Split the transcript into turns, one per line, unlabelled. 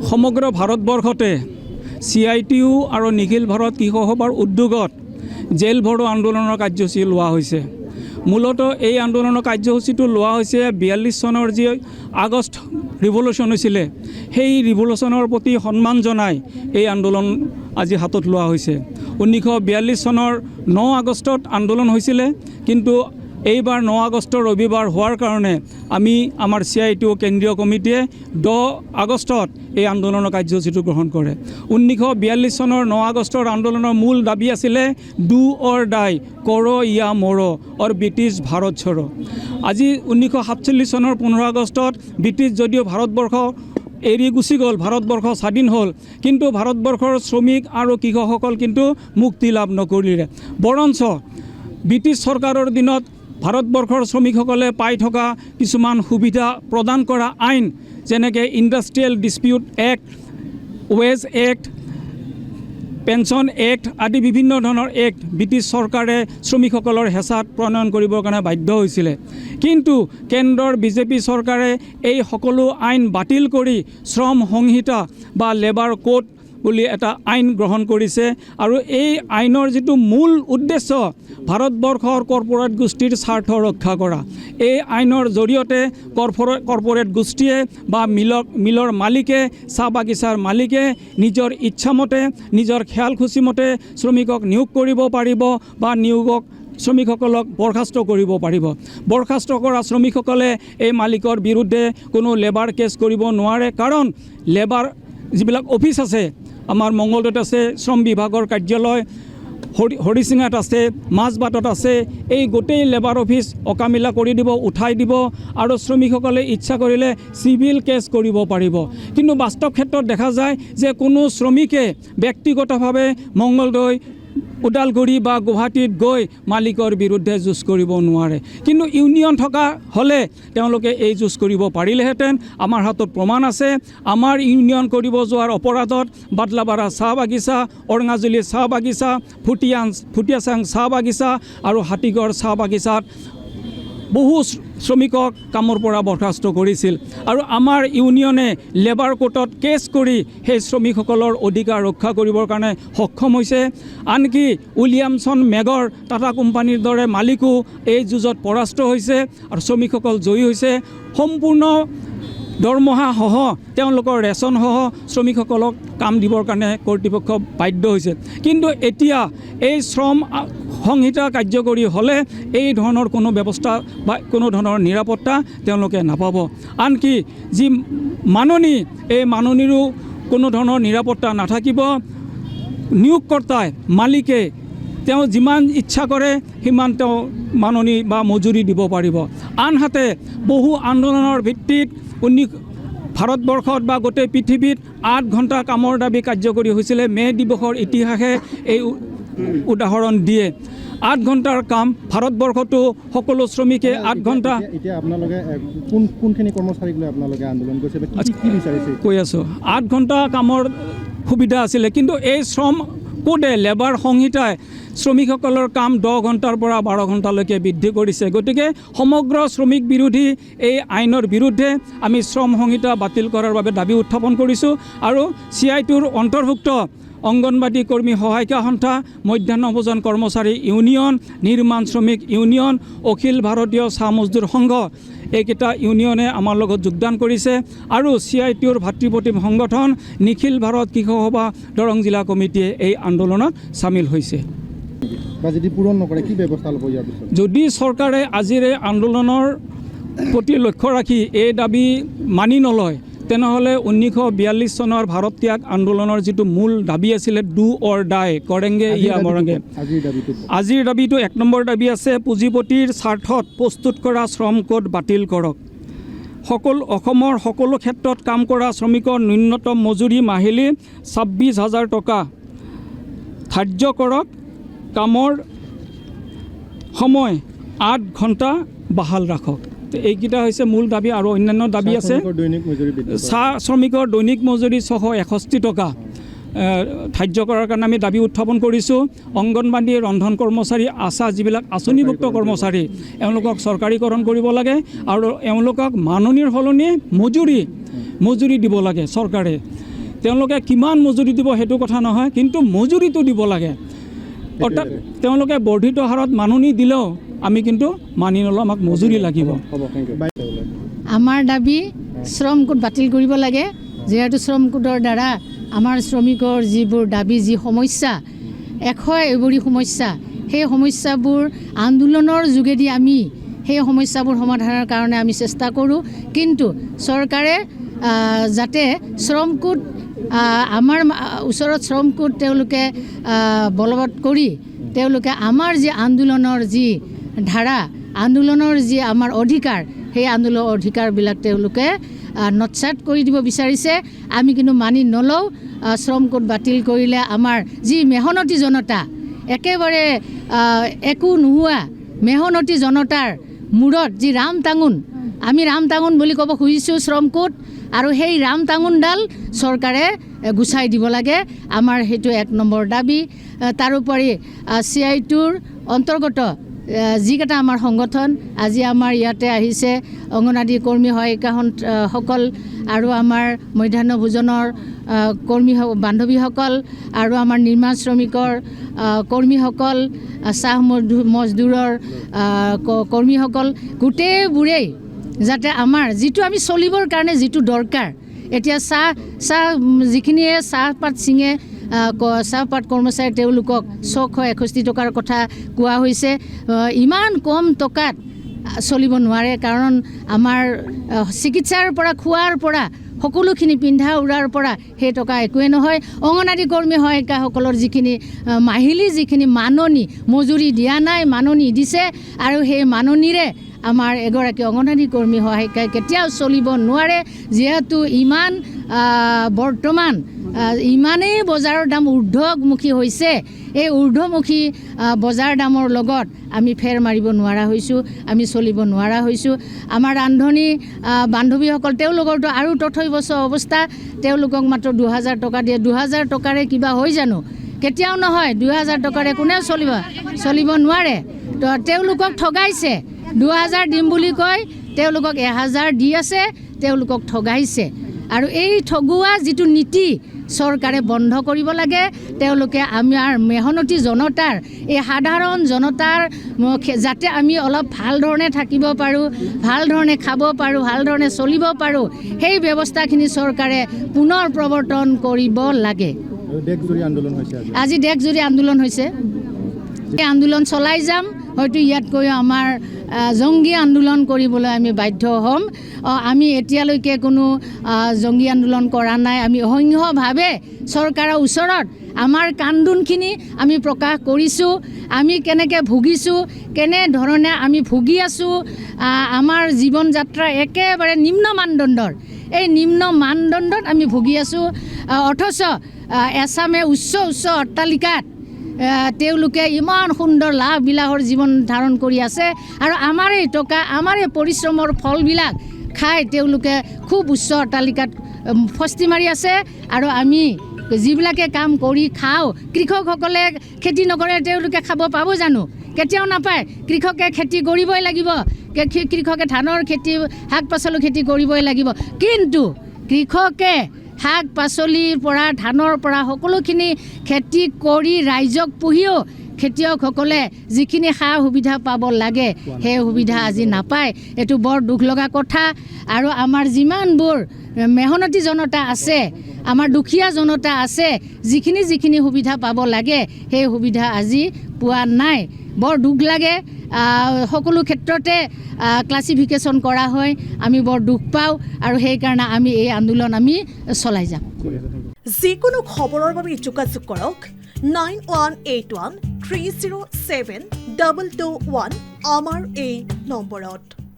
সমগ্ৰ ভাৰতবৰ্ষতে CITU আৰু নিখিল ভাৰত কৃষক সভাৰ উদ্যোগত জেল ভৰো আন্দোলনৰ কাৰ্যসূচী লোৱা হৈছে। মূলতঃ এই আন্দোলনৰ কাৰ্যসূচীটো লোৱা হৈছে 42 চনৰ যি আগষ্ট ৰিভলিউশ্যন হৈছিলে, সেই ৰিভলিউশ্যনৰ প্ৰতি সন্মান জনাই এই আন্দোলন আজি হাতত লোৱা হৈছে। 1942 চনৰ 9 আগষ্টত আন্দোলন হৈছিলে, কিন্তু এইবাৰ 9 আগষ্টৰ ৰবিবাৰ হোৱাৰ কাৰণে আমি আমাৰ CITU কেন্দ্ৰীয় কমিটিয়ে 10 আগষ্টত এই আন্দোলনৰ কাৰ্যসূচীটো গ্ৰহণ কৰে। 1942 চনৰ 9 আগষ্টৰ আন্দোলনৰ মূল দাবী আছিলে ডু অৰ ডাই, কৰো ইয়া মৰো, অৰ ব্ৰিটিছ ভাৰত ছড়ো। আজি 1947 চনৰ 15 আগষ্টত ব্ৰিটিছ যদিও ভাৰতবৰ্ষ এৰি গুচি গ'ল, ভাৰতবৰ্ষ স্বাধীন হ'ল, কিন্তু ভাৰতবৰ্ষৰ শ্ৰমিক আৰু কৃষকসকল কিন্তু মুক্তি লাভ নকৰিলে। বৰঞ্চ ব্ৰিটিছ চৰকাৰৰ দিনত ভাৰতবৰ্ষৰ শ্ৰমিকসকলে পাই থকা কিছুমান সুবিধা প্ৰদান কৰা আইন, যেনেকৈ industrial dispute act, wage act, pension act আদি বিভিন্ন ধৰণৰ এক্ট ব্ৰিটিছ চৰকাৰে শ্ৰমিকসকলৰ হেঁচাত প্ৰণয়ন কৰিবৰ কাৰণে বাধ্য হৈছিলে। কিন্তু কেন্দ্ৰৰ BJP চৰকাৰে এই সকলো আইন বাতিল কৰি শ্ৰম সংহিতা বা লেবাৰ কোড বুলি এটা আইন গ্ৰহণ কৰিছে। আৰু এই আইনৰ যিটো মূল উদ্দেশ্য ভাৰতবৰ্ষৰ কৰ্পৰেট গোষ্ঠীৰ স্বাৰ্থ ৰক্ষা কৰা। এই আইনৰ জৰিয়তে কৰ্পৰেট গোষ্ঠীয়ে বা মিলৰ মালিকে, চাহ বাগিচাৰ মালিকে নিজৰ ইচ্ছামতে, নিজৰ খেয়াল খুচিমতে শ্ৰমিকক নিয়োগ কৰিব পাৰিব বা শ্ৰমিকসকলক বৰখাস্ত কৰিব পাৰিব। বৰখাস্ত কৰা শ্ৰমিকসকলে এই মালিকৰ বিৰুদ্ধে কোনো লেবাৰ কেছ কৰিব নোৱাৰে, কাৰণ লেবাৰ যিবিলাক অফিচ আছে, আমাৰ মংগলদৈত আছে শ্ৰম বিভাগৰ কাৰ্যালয়, হৰিচিঙাত আছে, মাজবাটত আছে, এই গোটেই লেবাৰ অফিচ অকামিলা কৰি দিব, উঠাই দিব, আৰু শ্ৰমিকসকলে ইচ্ছা কৰিলে চিভিল কেছ কৰিব পাৰিব। কিন্তু বাস্তৱ ক্ষেত্ৰত দেখা যায় যে কোনো শ্ৰমিকে ব্যক্তিগতভাৱে মংগলদৈ, ওদালগুৰি বা গুৱাহাটীত গৈ মালিকৰ বিৰুদ্ধে যুঁজ কৰিব নোৱাৰে। কিন্তু ইউনিয়ন থকা হ'লে তেওঁলোকে এই যুঁজ কৰিব পাৰিলেহেঁতেন। আমাৰ হাতত প্ৰমাণ আছে। আমাৰ ইউনিয়ন কৰিব যোৱাৰ অপৰাধত বাদলাপাৰা চাহ বাগিচা, অৰঙাজুলি চাহ বাগিচা, ফুটিয়াচাং চাহ বাগিচা আৰু হাতীগড় চাহ বাগিচাত বহু শ্ৰমিকক কামৰ পৰা বৰখাস্ত কৰিছিল। আৰু আমাৰ ইউনিয়নে লেবাৰ কোৰ্টত কেছ কৰি সেই শ্ৰমিকসকলৰ অধিকাৰ ৰক্ষা কৰিবৰ কাৰণে সক্ষম হৈছে। আনকি উইলিয়ামছন মেগৰ টাটা কোম্পানীৰ দৰে মালিকো এই যুঁজত পৰাস্ত হৈছে আৰু শ্ৰমিকসকল জয়ী হৈছে। সম্পূৰ্ণ দৰমহাসহ তেওঁলোকৰ ৰেচনসহ শ্ৰমিকসকলক কাম দিবৰ কাৰণে কৰ্তৃপক্ষ বাধ্য হৈছে। কিন্তু এতিয়া এই শ্ৰম সংহিতা কাৰ্যকৰী হ'লে এই ধৰণৰ কোনো ব্যৱস্থা বা কোনো ধৰণৰ নিৰাপত্তা তেওঁলোকে নাপাব। আনকি যি মাননি, এই মাননিৰো কোনো ধৰণৰ নিৰাপত্তা নাথাকিব। নিয়োগকৰ্তাই, মালিকে তেওঁ যিমান ইচ্ছা কৰে সিমান তেওঁ মাননি বা মজুৰি দিব পাৰিব। আনহাতে বহু আন্দোলনৰ ভিত্তিত ভাৰতবৰ্ষত বা গোটেই পৃথিৱীত 8 ঘণ্টা কামৰ দাবী কাৰ্যকৰী হৈছিলে। মে' দিৱসৰ ইতিহাসে এই উদাহৰণ দিয়ে। 8 ঘণ্টাৰ কাম ভাৰতবৰ্ষতো সকলো শ্ৰমিকে 8 ঘণ্টা।
এতিয়া আপোনালোকে কোনখিনি কৰ্মচাৰীক লৈ আপোনালোকে আন্দোলন কৰিছে, কি বিচাৰিছে?
কৈ আছোঁ, 8 ঘণ্টা কামৰ সুবিধা আছিলে, কিন্তু এই শ্ৰম কোডে, লেবাৰ সংহিতাই শ্ৰমিকসকলৰ কাম 10 ঘণ্টাৰ পৰা 12 ঘণ্টালৈকে বৃদ্ধি কৰিছে। গতিকে সমগ্ৰ শ্ৰমিক বিৰোধী এই আইনৰ বিৰুদ্ধে আমি শ্ৰম সংহিতা বাতিল কৰাৰ বাবে দাবী উত্থাপন কৰিছোঁ। আৰু CITUৰ অন্তৰ্ভুক্ত অংগনবাদী কৰ্মী সহায়িকা সন্থা, মধ্যাহ্ন ভোজন কৰ্মচাৰী ইউনিয়ন, নিৰ্মাণ শ্ৰমিক ইউনিয়ন, অখিল ভাৰতীয় চাহ মজদুৰ সংঘ, এইকেইটা ইউনিয়নে আমাৰ লগত যোগদান কৰিছে। আৰু CITUৰ ভাতৃপ্ৰতিম সংগঠন নিখিল ভাৰত কৃষক সভা দৰং জিলা কমিটিয়ে এই আন্দোলনত চামিল হৈছে।
যদি পূৰণ নকৰে কি ব্যৱস্থা ল'ব ইয়াৰ পিছত?
যদি চৰকাৰে আজিৰ এই আন্দোলনৰ প্ৰতি লক্ষ্য ৰাখি এই দাবী মানি নলয়, তেনেহ'লে 1942 চনৰ ভাৰত ত্যাগ আন্দোলনৰ যিটো মূল দাবী আছিলে ডু অৰ ডাই, কৰেংগে ইয়া মৰেংগে, আজিৰ দাবীটো 1 নম্বৰ দাবী আছে, পুঁজিপতিৰ স্বাৰ্থত প্ৰস্তুত কৰা শ্ৰম কোড বাতিল কৰক। অসমৰ সকলো ক্ষেত্ৰত কাম কৰা শ্ৰমিকৰ ন্যূনতম মজুৰি মাহিলী 26,000 টকা ধাৰ্য কৰক। কামৰ সময় 8 ঘণ্টা বাহাল ৰাখক। এইকেইটা হৈছে মূল দাবী। আৰু অন্যান্য দাবী আছে। চাহ শ্ৰমিকৰ দৈনিক মজুৰি 661 টকা ধাৰ্য কৰাৰ কাৰণে আমি দাবী উত্থাপন কৰিছোঁ। অংগনবাদী, ৰন্ধন কৰ্মচাৰী, আশা যিবিলাক আঁচনিভুক্ত কৰ্মচাৰী, এওঁলোকক চৰকাৰীকৰণ কৰিব লাগে আৰু এওঁলোকক মাননিৰ সলনি মজুৰি দিব লাগে চৰকাৰে। তেওঁলোকে কিমান মজুৰি দিব সেইটো কথা নহয়, কিন্তু মজুৰিটো দিব লাগে। অৰ্থাৎ তেওঁলোকে বৰ্ধিত হাৰত মাননি দিলেও আমি কিন্তু মানি নলওঁ, আমাক মজুৰি লাগিব।
হ'ব, থেংক ইউ।
আমাৰ দাবী শ্ৰম কোড বাতিল কৰিব লাগে, যিহেতু শ্ৰম কোডৰ দ্বাৰা আমাৰ শ্ৰমিকৰ যিবোৰ দাবী, যি সমস্যা, এইবোৰী সমস্যা, সেই সমস্যাবোৰ আন্দোলনৰ যোগেদি আমি সেই সমস্যাবোৰ সমাধানৰ কাৰণে আমি চেষ্টা কৰোঁ। কিন্তু চৰকাৰে যাতে শ্ৰম কোড আমাৰ ওচৰত শ্ৰম কোড তেওঁলোকে বলবৎ কৰি তেওঁলোকে আমাৰ যি আন্দোলনৰ যি ধাৰা, আন্দোলনৰ যি আমাৰ অধিকাৰ, সেই আন্দোলনৰ অধিকাৰবিলাক তেওঁলোকে নৎসাত কৰি দিব বিচাৰিছে। আমি কিন্তু মানি নলওঁ। শ্ৰম কোড বাতিল কৰিলে আমাৰ যি মেহনতি জনতা, একেবাৰে একো নোহোৱা মেহনতি জনতাৰ মূৰত যি ৰাম টাঙোন, আমি ৰাম টাঙোন বুলি ক'ব খুজিছোঁ শ্ৰম কোড, আৰু সেই ৰাম টাঙোনডাল চৰকাৰে গুচাই দিব লাগে। আমাৰ সেইটো 1 নম্বৰ দাবী। তাৰোপৰি CI2ৰ অন্তৰ্গত যিকেইটা আমাৰ সংগঠন আজি আমাৰ ইয়াতে আহিছে, অংগনৱাড়ী কৰ্মী সহায়িকাসকল আৰু আমাৰ মধ্যাহ্ন ভোজনৰ কৰ্মী বান্ধৱীসকল আৰু আমাৰ নিৰ্মাণ শ্ৰমিকৰ কৰ্মীসকল, চাহ মজদুৰৰ কৰ্মীসকল, গোটেইবোৰেই যাতে আমাৰ যিটো আমি চলিবৰ কাৰণে যিটো দৰকাৰ, এতিয়া যিখিনিয়ে চাহপাত ছিঙে, চাহপাত কৰ্মচাৰী তেওঁলোকক 661 টকাৰ কথা কোৱা হৈছে। ইমান কম টকাত চলিব নোৱাৰে, কাৰণ আমাৰ চিকিৎসাৰ পৰা, খোৱাৰ পৰা, সকলোখিনি পিন্ধা উৰাৰ পৰা সেই টকা একোৱে নহয়। অংগনৱাড়ী কৰ্মী সহায়িকাসকলৰ যিখিনি মাহিলী যিখিনি মাননি, মজুৰি দিয়া নাই, মাননি দিছে, আৰু সেই মাননিৰে আমাৰ এগৰাকী অংগনৱাড়ী কৰ্মী সহায়িকাই কেতিয়াও চলিব নোৱাৰে, যিহেতু ইমান বৰ্তমান ইমানেই বজাৰৰ দাম ঊৰ্ধ্বমুখী হৈছে। এই ঊৰ্ধ্বমুখী বজাৰ দামৰ লগত আমি ফেৰ মাৰিব নোৱাৰা হৈছোঁ, আমি চলিব নোৱাৰা হৈছোঁ। আমাৰ ৰান্ধনী বান্ধৱীসকল, তেওঁলোকৰতো আৰু তথৈবচ অৱস্থা, তেওঁলোকক মাত্ৰ 2000 টকা দিয়ে। 2000 টকাৰে কিবা হৈ জানো? কেতিয়াও নহয়। 2000 টকাৰে কোনেও চলিব নোৱাৰে। তো তেওঁলোকক ঠগাইছে। 2000 দিম বুলি কয়, তেওঁলোকক 1000 দি আছে, তেওঁলোকক ঠগাইছে। আৰু এই ঠগুৱা যিটো নীতি চৰকাৰে বন্ধ কৰিব লাগে। তেওঁলোকে আমাৰ মেহনতি জনতাৰ, এই সাধাৰণ জনতাৰ যাতে আমি অলপ ভাল ধৰণে থাকিব পাৰোঁ, ভাল ধৰণে খাব পাৰোঁ, ভাল ধৰণে চলিব পাৰোঁ, সেই ব্যৱস্থাখিনি চৰকাৰে পুনৰ প্ৰৱৰ্তন কৰিব লাগে। আজি দেশজুৰি আন্দোলন হৈছে। এই আন্দোলন চলাই যাম। হয়তো ইয়াতকৈ আমাৰ জংগী আন্দোলন কৰিবলৈ আমি বাধ্য হ'ম। আমি এতিয়ালৈকে কোনো জংগী আন্দোলন কৰা নাই। আমি অসংখ্যভাৱে চৰকাৰৰ ওচৰত আমাৰ কান্দোনখিনি আমি প্ৰকাশ কৰিছোঁ। আমি কেনেকৈ ভুগিছোঁ, কেনেধৰণে আমি ভুগি আছোঁ। আমাৰ জীৱন যাত্ৰা একেবাৰে নিম্ন মানদণ্ডৰ, এই নিম্ন মানদণ্ডত আমি ভুগি আছোঁ। অথচ এছামে উচ্চ অট্টালিকাত তেওঁলোকে ইমান সুন্দৰ লাভ বিলাসৰ জীৱন ধাৰণ কৰি আছে, আৰু আমাৰে টকা, আমাৰে পৰিশ্ৰমৰ ফলবিলাক খাই তেওঁলোকে খুব উচ্চ অট্টালিকাত ফস্তি মাৰি আছে। আৰু আমি যিবিলাকে কাম কৰি খাওঁ, কৃষকসকলে খেতি নকৰে, তেওঁলোকে খাব পাব জানো? কেতিয়াও নাপায়। কৃষকে খেতি কৰিবই লাগিব, কৃষকে ধানৰ খেতি, শাক পাচলিৰ খেতি কৰিবই লাগিব। কিন্তু কৃষকে শাক পাচলিৰ পৰা, ধানৰ পৰা সকলোখিনি খেতি কৰি ৰাইজক পুহিও খেতিয়কসকলে যিখিনি সা সুবিধা পাব লাগে, সেই সুবিধা আজি নাপায়। এইটো বৰ দুখ লগা কথা। আৰু আমাৰ যিমানবোৰ মেহনতি জনতা আছে, আমাৰ দুখীয়া জনতা আছে, যিখিনি সুবিধা পাব লাগে, সেই সুবিধা আজি পোৱা নাই। বৰ দুখ লাগে। সকলো ক্ষেত্ৰতে ক্লাছিফিকেশ্যন কৰা হয়, আমি বৰ দুখ পাওঁ, আৰু সেইকাৰণে আমি এই আন্দোলন আমি চলাই যাম।
যিকোনো খবৰৰ বাবে যোগাযোগ কৰক 9181 307 221 আমাৰ এই নম্বৰত।